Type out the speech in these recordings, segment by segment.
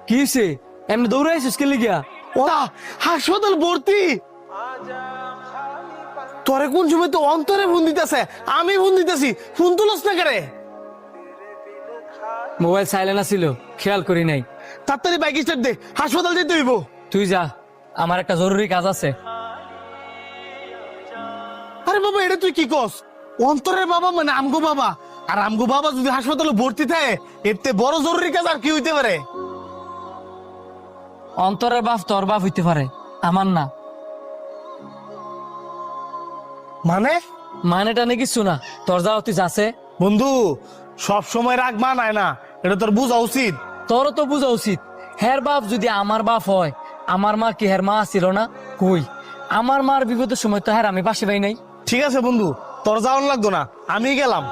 কি হয়েছে? এমনি দৌড়ে আইসিস কে লিগা? ওরা হাসপাতাল ভর্তি। তোরে কোন সময় তো অন্তরে ফোন দিতেছে, আমি ফোন দিতেছি, ফোন তুলস না কেরে? মোবাইল সাইলেন্ট ছিল, খেয়াল করি নাই। তাড়াতাড়ি বাইক স্টার্ট দে, হাসপাতাল যেতে হইব। তুই যা, আমার একটা জরুরি কাজ আছে। আরে বাবা, এটা তুই কি কস? অন্তরের বাবা মানে আমগো বাবা, আর আমগো বাবা যদি হাসপাতালে ভর্তি থাকে, এতে বড় জরুরি কাজ আর কি হইতে পারে? অন্তরের বাপ তোর বাপ হইতে পারে, আমার না। মানে মানেটা নাকি কিছু না, তোর যাওয়া তুই যাচ্ছে। বন্ধু, সব সময় রাগ মানায় না, এটা তোর বোঝা উচিত। তোরও তো বোঝা উচিত। হের বাপ যদি আমার বাপ হয়, আমার মা কি হের মা ছিল না? কই, আমার মার বিপদের সময় তো হ্যাঁ আমি পাশে পাই নাই। ঠিক আছে বন্ধু, তোর যাওয়ার লাগতো না, আমি গেলাম।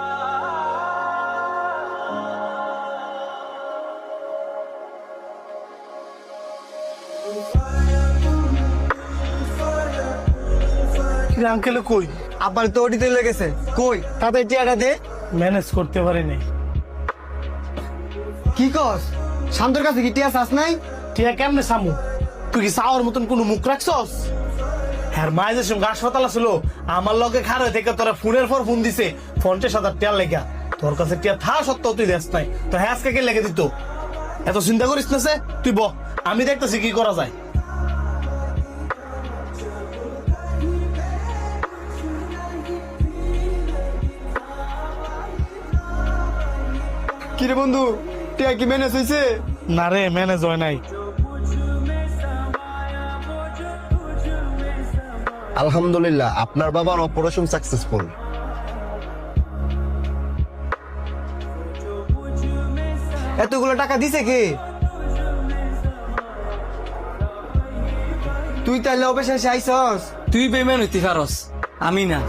আঙ্কেল কই? আবার তো ওটিতে লেগেছে। কই তাদের টিয়াটা দে। ম্যানেজ করতে পারিনি। কি কস? শান্তর কাছে কি টিয়া চাস নাই? টিয়া কেমনে সামু? তুই কি চাওয়ার মতন কোনো মুখ রাখছস? হ্যাঁ, মায়ের যে সঙ্গে হাসপাতাল ছিল, আমার লগে খারে থেকে তোরা ফোনের পর ফোন দিছে 50,000 টিয়া লেগা। তোর কাছে টিয়া থা সত্ত্বেও তুই দেশ নাই, তো হ্যাঁ আজকে কে লেগে দিত? এত চিন্তা করিস না সে, তুই বহ, আমি দেখতেছি কি করা যায়। কিরে বন্ধু, টিয়া কি ম্যানেজ হয়েছে? না রে, ম্যানেজ হয় নাই। আলহামদুলিল্লাহ, আপনার বাবার অপারেশন সাকসেসফুল। এতগুলো টাকা দিছে কে? তুই তাহলে অবশেষে আইসস? তুই বেমান হইতে পারস, আমি না।